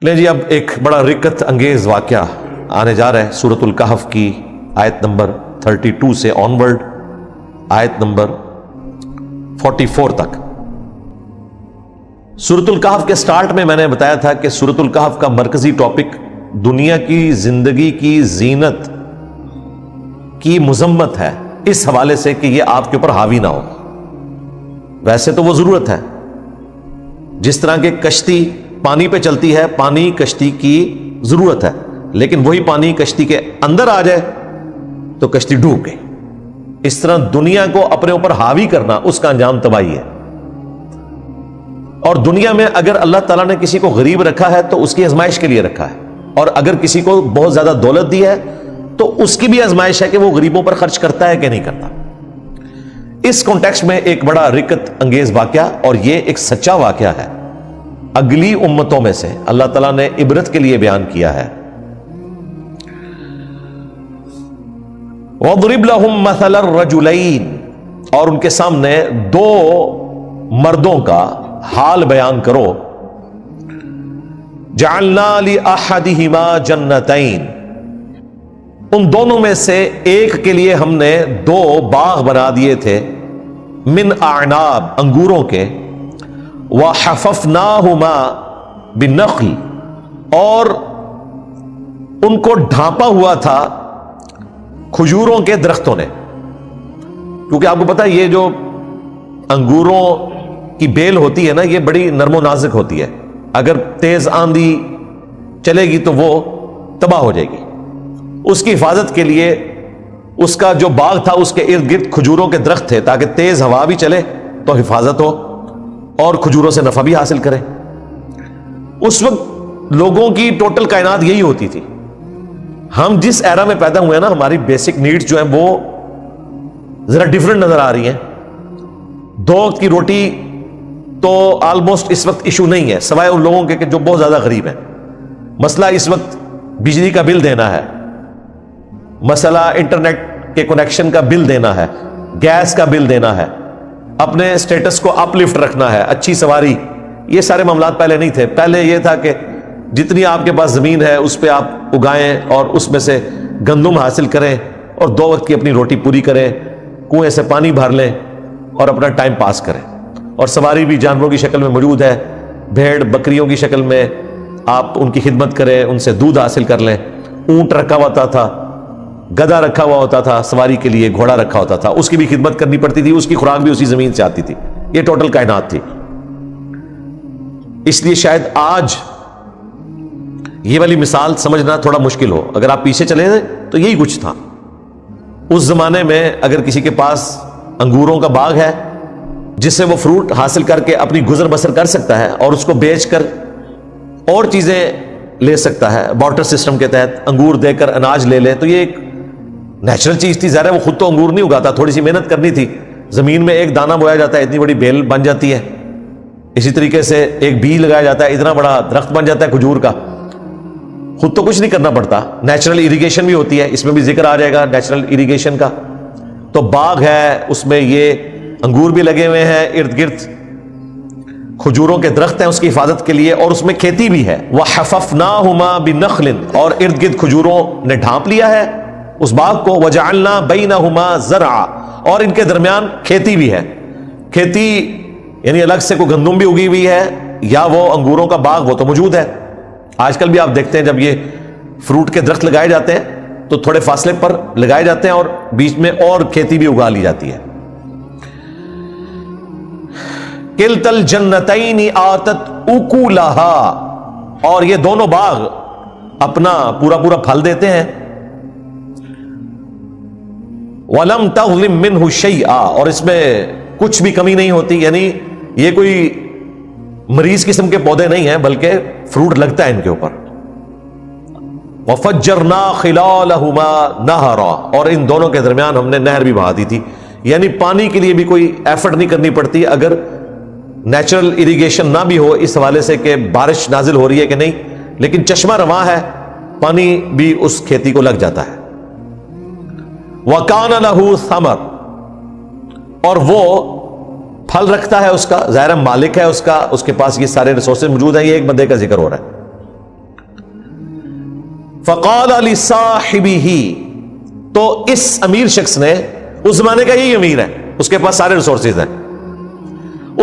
لیں جی، اب ایک بڑا رکت انگیز واقعہ آنے جا رہا ہے سورۃ الکہف کی آیت نمبر 32 سے آنورڈ آیت نمبر 44 تک۔ سورۃ الکہف کے سٹارٹ میں نے بتایا تھا کہ سورۃ الکہف کا مرکزی ٹاپک دنیا کی زندگی کی زینت کی مذمت ہے، اس حوالے سے کہ یہ آپ کے اوپر حاوی نہ ہو۔ ویسے تو وہ ضرورت ہے، جس طرح کہ کشتی پانی پہ چلتی ہے، پانی کشتی کی ضرورت ہے، لیکن وہی پانی کشتی کے اندر آ جائے تو کشتی ڈوب گئی۔ اس طرح دنیا کو اپنے اوپر حاوی کرنا، اس کا انجام تباہی ہے۔ اور دنیا میں اگر اللہ تعالیٰ نے کسی کو غریب رکھا ہے تو اس کی آزمائش کے لیے رکھا ہے، اور اگر کسی کو بہت زیادہ دولت دی ہے تو اس کی بھی آزمائش ہے کہ وہ غریبوں پر خرچ کرتا ہے کہ نہیں کرتا۔ اس کانٹیکسٹ میں ایک بڑا رکت انگیز واقعہ، اور یہ ایک سچا واقعہ ہے، اگلی امتوں میں سے اللہ تعالیٰ نے عبرت کے لیے بیان کیا ہے۔ وَاضْرِبْ لَهُمْ مَثَلَ الرَّجُلَيْنِ، اور ان کے سامنے دو مردوں کا حال بیان کرو۔ جَعَلْنَا لِأَحَدِهِمَا جَنَّتَيْن، ان دونوں میں سے ایک کے لیے ہم نے دو باغ بنا دیے تھے، من اعناب، انگوروں کے، وَحَفَفْنَاهُمَا بِالنَّخْلِ، اور ان کو ڈھانپا ہوا تھا کھجوروں کے درختوں نے۔ کیونکہ آپ کو پتا ہے یہ جو انگوروں کی بیل ہوتی ہے نا، یہ بڑی نرم و نازک ہوتی ہے، اگر تیز آندھی چلے گی تو وہ تباہ ہو جائے گی۔ اس کی حفاظت کے لیے اس کا جو باغ تھا اس کے ارد گرد کھجوروں کے درخت تھے، تاکہ تیز ہوا بھی چلے تو حفاظت ہو اور کھجوروں سے نفع بھی حاصل کرے۔ اس وقت لوگوں کی ٹوٹل کائنات یہی ہوتی تھی۔ ہم جس ایرا میں پیدا ہوئے ہیں نا، ہماری بیسک نیڈز جو ہیں وہ ذرا ڈیفرنٹ نظر آ رہی ہیں۔ دو وقت کی روٹی تو آلموسٹ اس وقت ایشو نہیں ہے، سوائے ان لوگوں کے کہ جو بہت زیادہ غریب ہیں۔ مسئلہ اس وقت بجلی کا بل دینا ہے، مسئلہ انٹرنیٹ کے کنیکشن کا بل دینا ہے، گیس کا بل دینا ہے، اپنے سٹیٹس کو اپ لفٹ رکھنا ہے، اچھی سواری، یہ سارے معاملات پہلے نہیں تھے۔ پہلے یہ تھا کہ جتنی آپ کے پاس زمین ہے اس پہ آپ اگائیں اور اس میں سے گندم حاصل کریں اور دو وقت کی اپنی روٹی پوری کریں، کنویں سے پانی بھر لیں اور اپنا ٹائم پاس کریں۔ اور سواری بھی جانوروں کی شکل میں موجود ہے، بھیڑ بکریوں کی شکل میں آپ ان کی خدمت کریں، ان سے دودھ حاصل کر لیں۔ اونٹ رکھا ہوتا تھا، گدھا رکھا ہوا ہوتا تھا سواری کے لیے، گھوڑا رکھا ہوتا تھا، اس کی بھی خدمت کرنی پڑتی تھی، اس کی خوراک بھی اسی زمین سے آتی تھی۔ یہ ٹوٹل کائنات تھی۔ اس لیے شاید آج یہ والی مثال سمجھنا تھوڑا مشکل ہو، اگر آپ پیچھے چلے جائیں تو یہی کچھ تھا۔ اس زمانے میں اگر کسی کے پاس انگوروں کا باغ ہے جس سے وہ فروٹ حاصل کر کے اپنی گزر بسر کر سکتا ہے اور اس کو بیچ کر اور چیزیں لے سکتا ہے، بارٹر سسٹم کے تحت انگور دے کر اناج لے لے، تو یہ ایک نیچرل چیز تھی۔ ظاہر ہے وہ خود تو انگور نہیں اگاتا، تھوڑی سی محنت کرنی تھی، زمین میں ایک دانہ بویا جاتا ہے، اتنی بڑی بیل بن جاتی ہے، اسی طریقے سے ایک بیج لگایا جاتا ہے، اتنا بڑا درخت بن جاتا ہے کھجور کا۔ خود تو کچھ نہیں کرنا پڑتا، نیچرل اریگیشن بھی ہوتی ہے، اس میں بھی ذکر آ جائے گا نیچرل اریگیشن کا۔ تو باغ ہے، اس میں یہ انگور بھی لگے ہوئے ہیں، ارد گرد کھجوروں کے درخت ہیں اس کی حفاظت کے لیے، اور اس میں کھیتی بھی ہے۔ وَحَفَفْنَاهُمَا بِنَخْلٍ، اور ارد گرد کھجوروں نے ڈھانپ لیا ہے اس باغ کو۔ وَجَعَلْنَا بَيْنَهُمَا زَرْعًا، اور ان کے درمیان کھیتی بھی ہے۔ کھیتی یعنی الگ سے کوئی گندم بھی اگی ہوئی ہے یا وہ انگوروں کا باغ وہ تو موجود ہے۔ آج کل بھی آپ دیکھتے ہیں جب یہ فروٹ کے درخت لگائے جاتے ہیں تو تھوڑے فاصلے پر لگائے جاتے ہیں اور بیچ میں اور کھیتی بھی اگا لی جاتی ہے۔ کِلْتَا الْجَنَّتَيْنِ آتَتْ أُكُلَهَا، اور یہ دونوں باغ اپنا پورا پورا پھل دیتے ہیں۔ وَلَمْ تَظْلِمْ مِنْهُ شَيْئًا، اور اس میں کچھ بھی کمی نہیں ہوتی، یعنی یہ کوئی مریض قسم کے پودے نہیں ہیں بلکہ فروٹ لگتا ہے ان کے اوپر۔ وَفَجَّرْنَا خِلَالَهُمَا نَهَرًا، اور ان دونوں کے درمیان ہم نے نہر بھی بہا دی تھی۔ یعنی پانی کے لیے بھی کوئی ایفرٹ نہیں کرنی پڑتی، اگر نیچرل اریگیشن نہ بھی ہو اس حوالے سے کہ بارش نازل ہو رہی ہے کہ نہیں، لیکن چشمہ رواں ہے، پانی بھی اس کھیتی کو لگ جاتا ہے۔ وَكَانَ لَهُ ثَمَرٌ، اور وہ پھل رکھتا ہے اس کا، ظاہر مالک ہے اس کا، اس کے پاس یہ سارے ریسورسز موجود ہیں۔ یہ ایک بندے کا ذکر ہو رہا ہے، فقال لصاحبہ، تو اس امیر شخص نے، اس زمانے کا یہی امیر ہے، اس کے پاس سارے ریسورسز ہیں،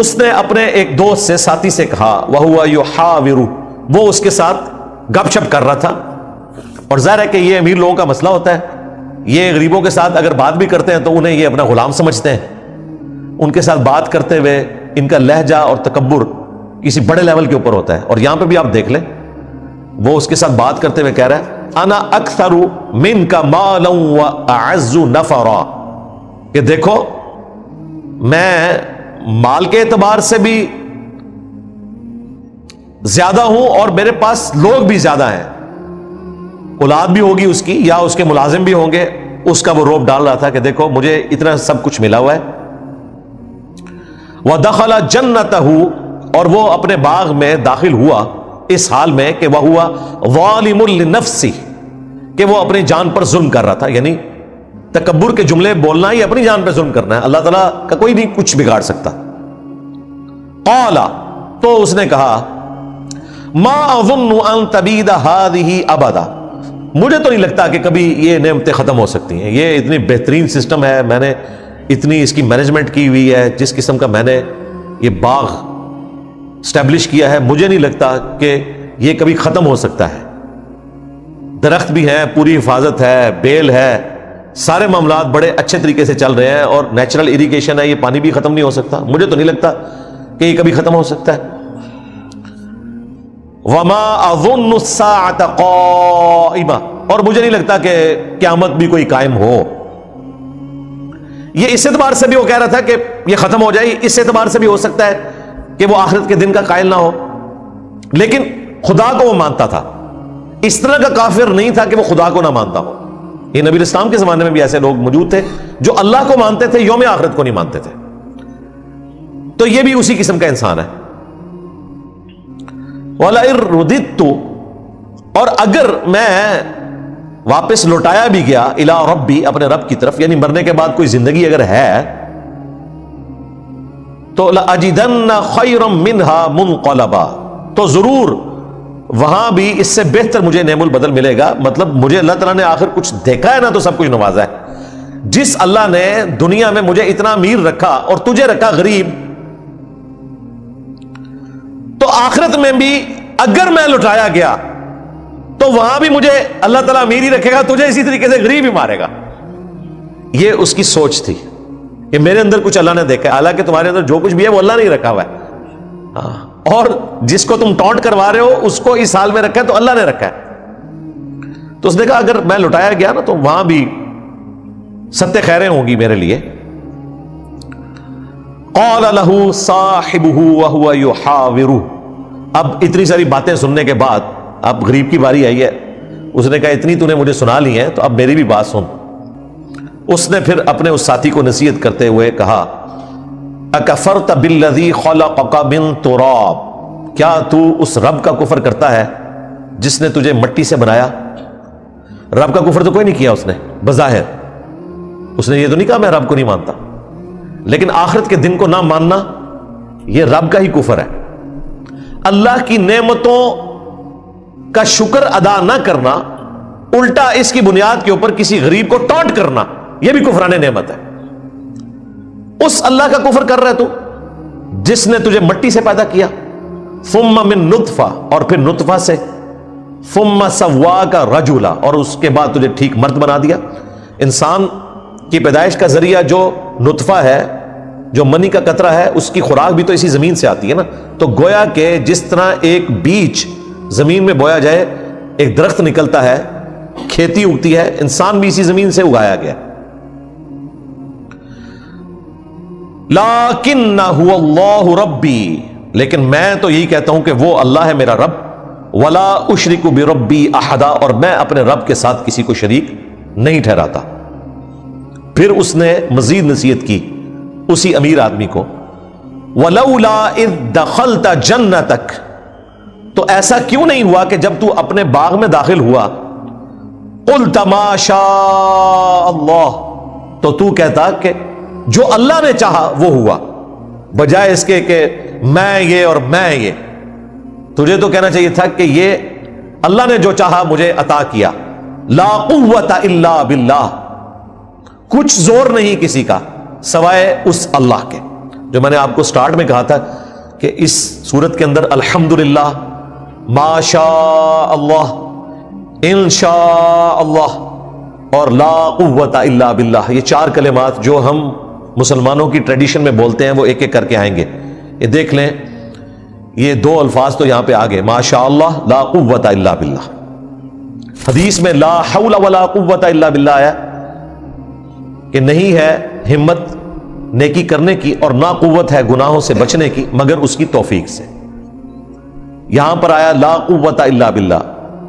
اس نے اپنے ایک دوست سے، ساتھی سے کہا، وَهُوَ يُحَاوِرُ، وہ اس کے ساتھ گپ شپ کر رہا تھا. اور ظاہر ہے کہ یہ امیر لوگوں کا مسئلہ ہوتا ہے، یہ غریبوں کے ساتھ اگر بات بھی کرتے ہیں تو انہیں یہ اپنا غلام سمجھتے ہیں. ان کے ساتھ بات کرتے ہوئے ان کا لہجہ اور تکبر کسی بڑے لیول کے اوپر ہوتا ہے. اور یہاں پہ بھی آپ دیکھ لیں، وہ اس کے ساتھ بات کرتے ہوئے کہہ رہا ہے، انا اکثر منک مالا واعز نفرا، کہ دیکھو میں مال کے اعتبار سے بھی زیادہ ہوں اور میرے پاس لوگ بھی زیادہ ہیں. اولاد بھی ہوگی اس کی یا اس کے ملازم بھی ہوں گے، اس کا وہ روب ڈال رہا تھا کہ دیکھو مجھے اتنا سب کچھ ملا ہوا ہے. وَدَخَلَ جَنَّتَهُ، اور وہ اپنے باغ میں داخل ہوا اس حال میں کہ وَهُوَ ظَالِمٌ لِنَفْسِهِ، کہ وہ اپنی جان پر ظلم کر رہا تھا. یعنی تکبر کے جملے بولنا ہی اپنی جان پہ ظلم کرنا ہے، اللہ تعالیٰ کا کوئی نہیں کچھ بگاڑ سکتا. قَالَ، تو اس نے کہا، مَا أَظُنُّ أَن تَبِيدَ هَذِهِ أَبَدًا، مجھے تو نہیں لگتا کہ کبھی یہ نعمتیں ختم ہو سکتی ہیں. یہ اتنی بہترین سسٹم ہے، میں نے اتنی اس کی مینجمنٹ کی ہوئی ہے، جس قسم کا میں نے یہ باغ اسٹیبلش کیا ہے، مجھے نہیں لگتا کہ یہ کبھی ختم ہو سکتا ہے. درخت بھی ہیں، پوری حفاظت ہے، بیل ہے، سارے معاملات بڑے اچھے طریقے سے چل رہے ہیں، اور نیچرل اریگیشن ہے، یہ پانی بھی ختم نہیں ہو سکتا. مجھے تو نہیں لگتا کہ یہ کبھی ختم ہو سکتا ہے. وَمَا أَظُنُّ السَّاعَةَ قَائِمَةً، اور مجھے نہیں لگتا کہ قیامت بھی کوئی قائم ہو. یہ اس اعتبار سے بھی وہ کہہ رہا تھا کہ یہ ختم ہو جائے، اس اعتبار سے بھی ہو سکتا ہے کہ وہ آخرت کے دن کا قائل نہ ہو، لیکن خدا کو وہ مانتا تھا. اس طرح کا کافر نہیں تھا کہ وہ خدا کو نہ مانتا ہو. یہ نبی اسلام کے زمانے میں بھی ایسے لوگ موجود تھے جو اللہ کو مانتے تھے، یوم آخرت کو نہیں مانتے تھے. تو یہ بھی اسی قسم کا انسان ہے. وَلَئِن رُدِدتُّ، اور اگر میں واپس لوٹایا بھی گیا، الی ربی، اپنے رب کی طرف، یعنی مرنے کے بعد کوئی زندگی اگر ہے، تو لَأَجِدَنَّ خَيْرًا مِّنْهَا مُنْقَلَبًا، تو ضرور وہاں بھی اس سے بہتر مجھے نعم البدل ملے گا. مطلب مجھے اللہ تعالیٰ نے آخر کچھ دیکھا ہے نا، تو سب کچھ نوازا ہے. جس اللہ نے دنیا میں مجھے اتنا امیر رکھا اور تجھے رکھا غریب، تو آخرت میں بھی اگر میں لٹایا گیا تو وہاں بھی مجھے اللہ تعالیٰ امیر ہی رکھے گا، تجھے اسی طریقے سے غریب ہی مارے گا. یہ اس کی سوچ تھی کہ میرے اندر کچھ اللہ نے دیکھا ہے، حالانکہ تمہارے اندر جو کچھ بھی ہے وہ اللہ نے ہی رکھا ہوا ہے. اور جس کو تم ٹونٹ کروا رہے ہو اس کو اس حال میں رکھا ہے تو اللہ نے رکھا ہے. تو اس نے کہا اگر میں لٹایا گیا نا تو وہاں بھی ستہ خیریں ہوں گی میرے لیے. قال له صاحبه وهو يحاوره، اب اتنی ساری باتیں سننے کے بعد اب غریب کی باری آئی ہے. اس نے کہا اتنی تو نے مجھے سنا لی ہے تو اب میری بھی بات سن. اس نے پھر اپنے اس ساتھی کو نصیحت کرتے ہوئے کہا، اکفرت بالذی خلقک من تراب، کیا تو اس رب کا کفر کرتا ہے جس نے تجھے مٹی سے بنایا؟ رب کا کفر تو کوئی نہیں کیا اس نے بظاہر، اس نے یہ تو نہیں کہا میں رب کو نہیں مانتا، لیکن آخرت کے دن کو نہ ماننا یہ رب کا ہی کفر ہے. اللہ کی نعمتوں کا شکر ادا نہ کرنا، الٹا اس کی بنیاد کے اوپر کسی غریب کو ٹونٹ کرنا، یہ بھی کفران نعمت ہے. اس اللہ کا کفر کر رہا ہے تو جس نے تجھے مٹی سے پیدا کیا، ثم من نطفہ، اور پھر نطفہ سے، ثم سواک رجلا، اور اس کے بعد تجھے ٹھیک مرد بنا دیا. انسان کی پیدائش کا ذریعہ جو نطفہ ہے، جو منی کا قطرہ ہے، اس کی خوراک بھی تو اسی زمین سے آتی ہے نا. تو گویا کہ جس طرح ایک بیج زمین میں بویا جائے، ایک درخت نکلتا ہے، کھیتی اگتی ہے، انسان بھی اسی زمین سے اگایا گیا. لیکن هو اللہ ربی، لیکن میں تو یہی کہتا ہوں کہ وہ اللہ ہے میرا رب. ولا اشرک بربی احدا، اور میں اپنے رب کے ساتھ کسی کو شریک نہیں ٹھہراتا. پھر اس نے مزید نصیحت کی اسی امیر آدمی کو، ولولا اذ دخلت جنتک، تو ایسا کیوں نہیں ہوا کہ جب تو اپنے باغ میں داخل ہوا، قلت ما شاء اللہ، تو کہتا کہ جو اللہ نے چاہا وہ ہوا، بجائے اس کے کہ میں یہ اور میں یہ. تجھے تو کہنا چاہیے تھا کہ یہ اللہ نے جو چاہا مجھے عطا کیا. لا قوت الا باللہ, کچھ زور نہیں کسی کا سوائے اس اللہ کے. جو میں نے آپ کو سٹارٹ میں کہا تھا کہ اس سورت کے اندر الحمدللہ, ما شاء اللہ, ان شاء اللہ اور لا قوت الا باللہ, یہ 4 کلمات جو ہم مسلمانوں کی ٹریڈیشن میں بولتے ہیں وہ ایک ایک کر کے آئیں گے. یہ دیکھ لیں, یہ 2 الفاظ تو یہاں پہ آگے, ما شاء اللہ لا قوت الا باللہ. حدیث میں لا حول ولا قوت الا باللہ آیا کہ نہیں ہے ہمت نیکی کرنے کی اور نہ قوت ہے گناہوں سے بچنے کی مگر اس کی توفیق سے. یہاں پر آیا لا قوت الا باللہ.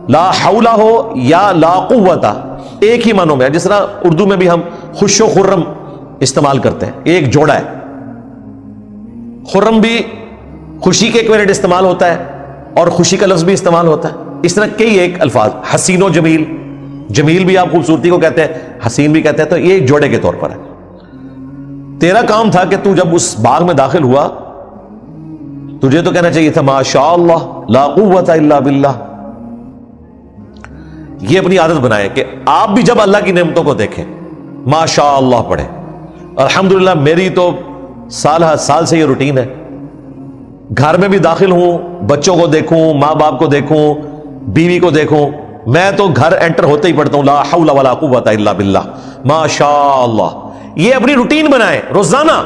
لا حول ہو یا لا قوت ایک ہی معنوں میں, جس طرح اردو میں بھی ہم خوش و خرم استعمال کرتے ہیں, ایک جوڑا ہے. خرم بھی خوشی کے ایک منٹ استعمال ہوتا ہے اور خوشی کا لفظ بھی استعمال ہوتا ہے. اس طرح کئی ایک الفاظ, حسین و جمیل, جمیل بھی آپ خوبصورتی کو کہتے ہیں, حسین بھی کہتے ہیں, تو یہ ایک جوڑے کے طور پر ہے. تیرا کام تھا کہ تو جب اس باغ میں داخل ہوا تجھے تو کہنا چاہیے تھا ما شاء اللہ لا قوت الا باللہ. یہ اپنی عادت بنائے کہ آپ بھی جب اللہ کی نعمتوں کو دیکھیں ما شاء اللہ پڑھیں. الحمدللہ میری تو سال ہر سال سے یہ روٹین ہے. گھر میں بھی داخل ہوں, بچوں کو دیکھوں, ماں باپ کو دیکھوں, بیوی کو دیکھوں, میں تو گھر انٹر ہوتے ہی پڑھتا ہوں لا حول ولا قوت الا باللہ ما شاء اللہ. یہ اپنی روٹین بنائیں, روزانہ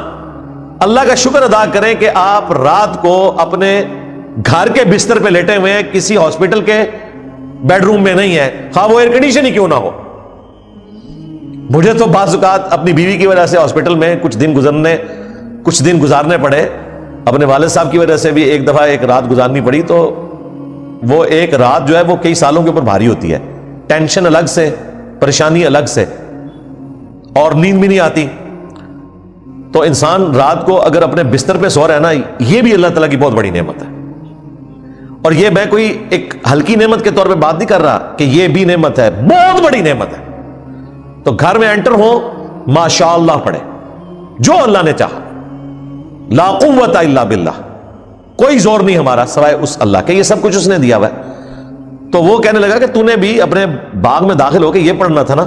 اللہ کا شکر ادا کریں کہ آپ رات کو اپنے گھر کے بستر پہ لیٹے ہوئے ہیں, کسی ہاسپٹل کے بیڈ روم میں نہیں ہے, خواہ وہ ایئر کنڈیشن ہی کیوں نہ ہو. مجھے تو بعض اوقات اپنی بیوی کی وجہ سے ہاسپٹل میں کچھ دن گزارنے پڑے, اپنے والد صاحب کی وجہ سے بھی ایک دفعہ ایک رات گزارنی پڑی. تو وہ ایک رات جو ہے وہ کئی سالوں کے اوپر بھاری ہوتی ہے, ٹینشن الگ سے, پریشانی الگ سے, اور نیند بھی نہیں آتی. تو انسان رات کو اگر اپنے بستر پہ سو رہا ہے نا, یہ بھی اللہ تعالیٰ کی بہت بڑی نعمت ہے. اور یہ میں کوئی ایک ہلکی نعمت کے طور پہ بات نہیں کر رہا کہ یہ بھی نعمت ہے, بہت بڑی نعمت ہے. تو گھر میں انٹر ہو ما شاء اللہ پڑھے, جو اللہ نے چاہا, لا قوت الا باللہ, کوئی زور نہیں ہمارا سوائے اس اللہ کے, یہ سب کچھ اس نے دیا ہوا ہے. تو وہ کہنے لگا کہ تو نے بھی اپنے باغ میں داخل ہو کے یہ پڑھنا تھا نا,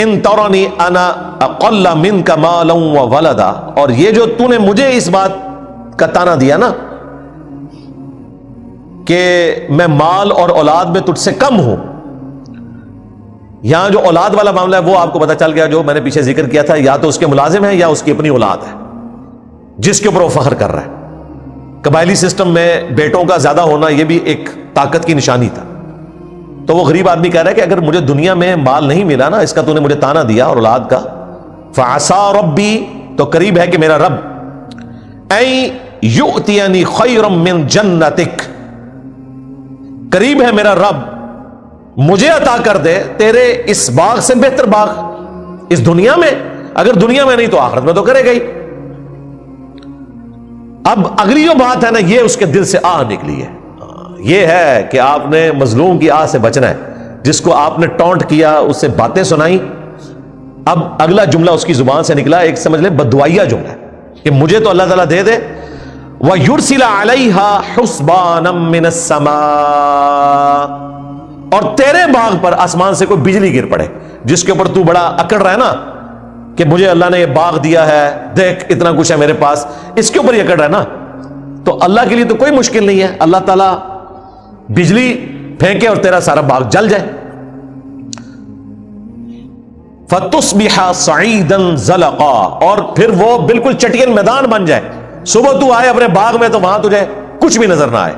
ان ترانی انا اقل منک مالا وولدا. اور یہ جو تو نے مجھے اس بات کا تانا دیا نا کہ میں مال اور اولاد میں تجھ سے کم ہوں, یہاں جو اولاد والا معاملہ ہے وہ آپ کو پتا چل گیا, جو میں نے پیچھے ذکر کیا تھا, یا تو اس کے ملازم ہے یا اس کی اپنی اولاد ہے جس کے اوپر وہ فخر کر رہا ہے. قبائلی سسٹم میں بیٹوں کا زیادہ ہونا یہ بھی ایک طاقت کی نشانی تھا. تو وہ غریب آدمی کہہ رہا ہے کہ اگر مجھے دنیا میں مال نہیں ملا نا, اس کا تو نے مجھے تانا دیا اور اولاد کا, فعسى ربی, تو قریب ہے کہ میرا رب, ان یؤتینی خیرا من جنتک, قریب ہے میرا رب مجھے عطا کر دے تیرے اس باغ سے بہتر باغ اس دنیا میں. اگر دنیا میں نہیں تو آخرت میں تو کرے گا ہی. اب اگلی جو بات ہے نا, یہ اس کے دل سے آہ نکلی ہے. یہ ہے کہ آپ نے مظلوم کی آہ سے بچنا ہے, جس کو آپ نے ٹونٹ کیا, اس سے باتیں سنائی. اب اگلا جملہ اس کی زبان سے نکلا, ایک سمجھ لیں بددعائیہ جملہ ہے کہ مجھے تو اللہ تعالیٰ دے دے. وَيُرْسِلَ عَلَيْهَا حُسْبَانًا مِّنَ السَّمَاءِ, اور تیرے باغ پر آسمان سے کوئی بجلی گر پڑے, جس کے اوپر تو بڑا اکڑ رہا ہے نا کہ مجھے اللہ نے یہ باغ دیا ہے, دیکھ اتنا کچھ ہے میرے پاس, اس کے اوپر یہ اکڑ رہا ہے نا. تو اللہ کے لیے تو کوئی مشکل نہیں ہے, اللہ تعالیٰ بجلی پھینکے اور تیرا سارا باغ جل جائے. فَتُصْبِحَ صَعِيدًا زَلَقًا, اور پھر وہ بالکل چٹین میدان بن جائے. صبح تو آئے اپنے باغ میں تو وہاں تجھے کچھ بھی نظر نہ آئے.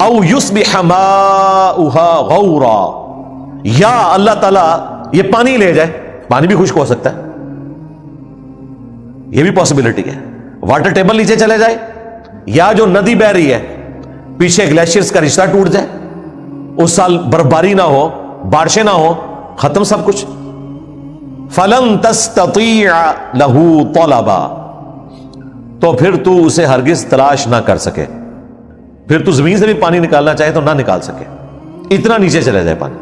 او یصبح ماؤها غورا, یا اللہ تعالیٰ یہ پانی لے جائے, پانی بھی خشک ہو سکتا ہے, یہ بھی پاسبلٹی ہے. واٹر ٹیبل نیچے چلے جائے, یا جو ندی بہ رہی ہے پیچھے گلیشیئرز کا رشتہ ٹوٹ جائے, اس سال برفباری نہ ہو, بارشیں نہ ہو, ختم سب کچھ. فلن تستطیع له طلبا, تو پھر تو اسے ہرگز تلاش نہ کر سکے, پھر تو زمین سے بھی پانی نکالنا چاہے تو نہ نکال سکے, اتنا نیچے چلے جائے پانی.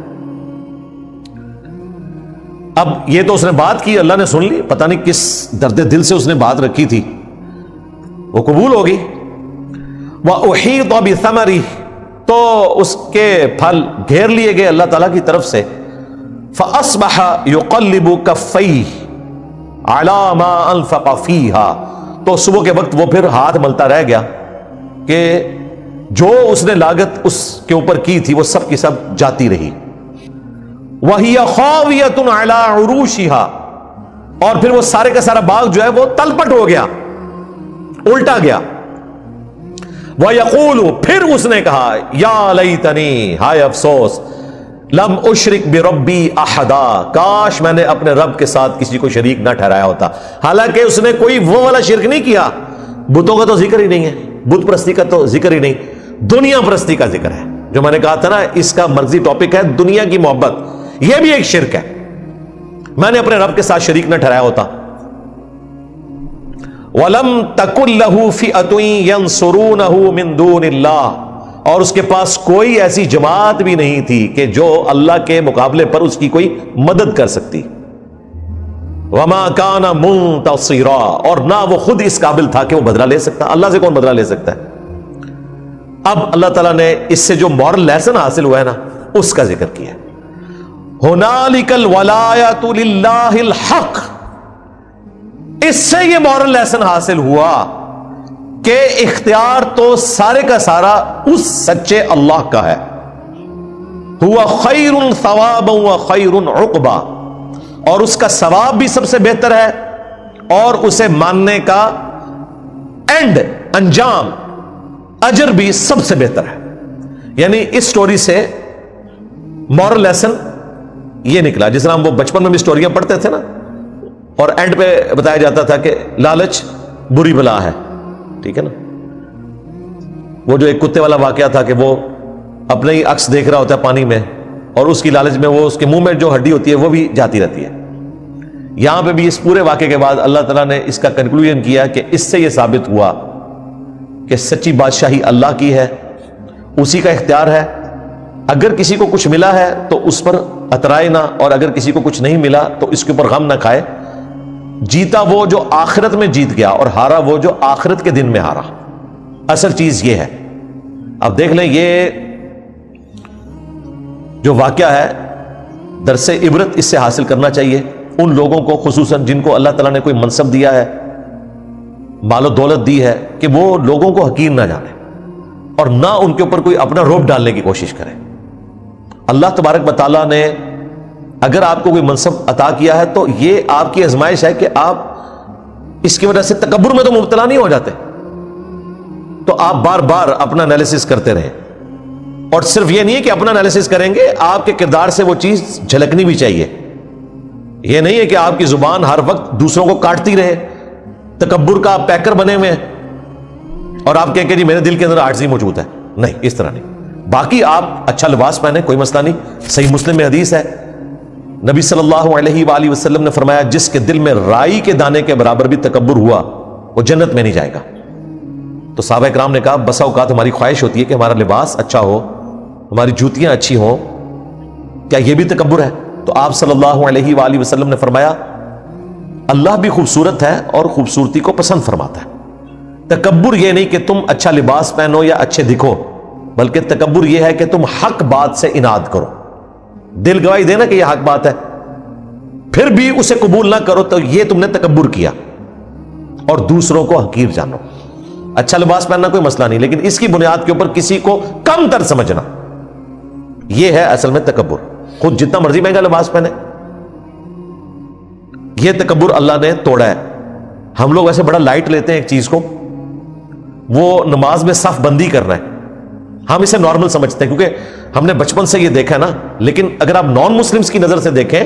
اب یہ تو اس نے بات کی, اللہ نے سن لی, پتہ نہیں کس درد دل سے اس نے بات رکھی تھی, وہ قبول ہوگی. وَأُحِيطَ بِثَمَرِهِ, تو اس کے پھل گھیر لیے گئے اللہ تعالیٰ کی طرف سے. فَأَصْبَحَ يُقَلِّبُ كَفَّيْهِ عَلَى مَا أَنفَقَ فِيهَا, تو صبح کے وقت وہ پھر ہاتھ ملتا رہ گیا کہ جو اس نے لاگت اس کے اوپر کی تھی وہ سب کی سب جاتی رہی. وَهِيَ خَاوِيَةٌ عَلَى عُرُوشِهَا, اور پھر وہ سارے کا سارا باغ جو ہے وہ تلپٹ ہو گیا, الٹا گیا. وَيَقُولُ, پھر اس نے کہا, یا لیتنی, ہائے افسوس, لم اشرک بربی احدا, کاش میں نے اپنے رب کے ساتھ کسی کو شریک نہ ٹھہرایا ہوتا. حالانکہ اس نے کوئی وہ والا شرک نہیں کیا, بتوں کا تو ذکر ہی نہیں ہے, بت پرستی کا تو ذکر ہی نہیں, دنیا پرستی کا ذکر ہے. جو میں نے کہا تھا نا اس کا مرضی ٹاپک ہے دنیا کی محبت, یہ بھی ایک شرک ہے. میں نے اپنے رب کے ساتھ شریک نہ ٹھہرایا ہوتا. وَلَمْ تَكُنْ لَهُ فِئَةٌ يَنْصُرُونَهُ مِنْ دُونِ اللَّهِ, اور اس کے پاس کوئی ایسی جماعت بھی نہیں تھی کہ جو اللہ کے مقابلے پر اس کی کوئی مدد کر سکتی. وَمَا كَانَ مُنْتَصِرًا, اور نہ وہ خود اس قابل تھا کہ وہ بدلہ لے سکتا. اللہ سے کون بدلہ لے سکتا ہے؟ اب اللہ تعالیٰ نے اس سے جو مورل لیسن حاصل ہوا ہے نا اس کا ذکر کیا. هُنَالِكَ الْوَلَایَةُ لِلَّهِ الْحَقِّ, اس سے یہ مورل لیسن حاصل ہوا کہ اختیار تو سارے کا سارا اس سچے اللہ کا ہے. هُوَ خَيْرٌ ثَوَابًا وَخَيْرٌ عُقْبًا, اور اس کا ثواب بھی سب سے بہتر ہے اور اسے ماننے کا اینڈ, انجام, اجر بھی سب سے بہتر ہے. یعنی اس سٹوری سے مورل لیسن یہ نکلا, جس طرح ہم وہ بچپن میں بھی سٹوریاں پڑھتے تھے نا, اور اینڈ پہ بتایا جاتا تھا کہ لالچ بری بلا ہے, ٹھیک ہے نا. وہ جو ایک کتے والا واقعہ تھا کہ وہ اپنے ہی عکس دیکھ رہا ہوتا ہے پانی میں, اور اس کی لالچ میں وہ اس کے منہ میں جو ہڈی ہوتی ہے وہ بھی جاتی رہتی ہے. یہاں پہ بھی اس پورے واقعے کے بعد اللہ تعالیٰ نے اس کا کنکلوژن کیا کہ اس سے یہ ثابت ہوا کہ سچی بادشاہی اللہ کی ہے, اسی کا اختیار ہے. اگر کسی کو کچھ ملا ہے تو اس پر اترائے نہ, اور اگر کسی کو کچھ نہیں ملا تو اس کے اوپر غم نہ کھائے. جیتا وہ جو آخرت میں جیت گیا, اور ہارا وہ جو آخرت کے دن میں ہارا. اصل چیز یہ ہے. اب دیکھ لیں یہ جو واقعہ ہے درس عبرت اس سے حاصل کرنا چاہیے ان لوگوں کو, خصوصاً جن کو اللہ تعالیٰ نے کوئی منصب دیا ہے, مال و دولت دی ہے, کہ وہ لوگوں کو حقیر نہ جانے اور نہ ان کے اوپر کوئی اپنا روب ڈالنے کی کوشش کرے. اللہ تبارک و تعالیٰ نے اگر آپ کو کوئی منصب عطا کیا ہے تو یہ آپ کی آزمائش ہے کہ آپ اس کی وجہ سے تکبر میں تو مبتلا نہیں ہو جاتے. تو آپ بار بار اپنا انالیسس کرتے رہیں, اور صرف یہ نہیں ہے کہ اپنا انالیسس کریں گے, آپ کے کردار سے وہ چیز جھلکنی بھی چاہیے. یہ نہیں ہے کہ آپ کی زبان ہر وقت دوسروں کو کاٹتی رہے, تکبر کا آپ پیکر بنے ہوئے ہیں, اور آپ کہیں کہ جی میرے دل کے اندر عاجزی موجود ہے. نہیں, اس طرح نہیں. باقی آپ اچھا لباس پہنے, کوئی مسئلہ نہیں. صحیح مسلم میں حدیث ہے, نبی صلی اللہ علیہ وآلہ وسلم نے فرمایا جس کے دل میں رائی کے دانے کے برابر بھی تکبر ہوا وہ جنت میں نہیں جائے گا. تو صحابہ کرام نے کہا بسا اوقات ہماری خواہش ہوتی ہے کہ ہمارا لباس اچھا ہو, ہماری جوتیاں اچھی ہوں, کیا یہ بھی تکبر ہے؟ تو آپ صلی اللہ علیہ وآلہ وسلم نے فرمایا اللہ بھی خوبصورت ہے اور خوبصورتی کو پسند فرماتا ہے. تکبر یہ نہیں کہ تم اچھا لباس پہنو یا اچھے دکھو, بلکہ تکبر یہ ہے کہ تم حق بات سے اناد کرو, دل گواہی دینا کہ یہ حق بات ہے, پھر بھی اسے قبول نہ کرو تو یہ تم نے تکبر کیا, اور دوسروں کو حقیر جانو. اچھا لباس پہننا کوئی مسئلہ نہیں, لیکن اس کی بنیاد کے اوپر کسی کو کم تر سمجھنا, یہ ہے اصل میں تکبر. خود جتنا مرضی مہنگا لباس پہنے, یہ تکبر اللہ نے توڑا ہے. ہم لوگ ایسے بڑا لائٹ لیتے ہیں ایک چیز کو, وہ نماز میں صف بندی کرنا ہے, ہم اسے نارمل سمجھتے ہیں کیونکہ ہم نے بچپن سے یہ دیکھا نا. لیکن اگر آپ نان مسلمز کی نظر سے دیکھیں,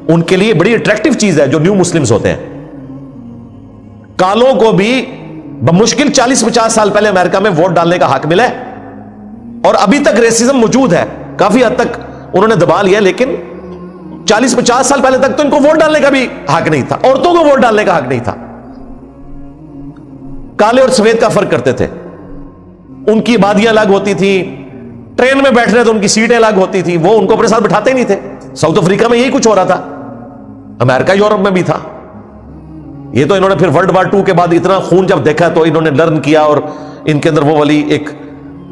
ان کے لیے بڑی اٹریکٹیو چیز ہے جو نیو مسلمز ہوتے ہیں. کالوں کو بھی بمشکل 40-50 سال پہلے امریکہ میں ووٹ ڈالنے کا حق ملا ہے, اور ابھی تک ریسزم موجود ہے, کافی حد تک انہوں نے دبا لیا, لیکن 40-50 سال پہلے تک تو ان کو ووٹ ڈالنے کا بھی حق نہیں تھا, عورتوں کو ووٹ ڈالنے کا حق نہیں تھا. کالے اور سفید کا فرق کرتے تھے, ان کی عبادیاں الگ ہوتی تھی, ٹرین میں بیٹھ رہے تو ان کی سیٹیں الگ ہوتی تھی, وہ ان کو اپنے ساتھ بٹھاتے ہی نہیں تھے. ساؤتھ افریقہ میں یہی کچھ ہو رہا تھا, امریکہ یورپ میں بھی تھا. یہ تو انہوں نے پھر ورلڈ وار 2 کے بعد اتنا خون جب دیکھا تو انہوں نے لرن کیا, اور ان کے اندر وہ والی ایک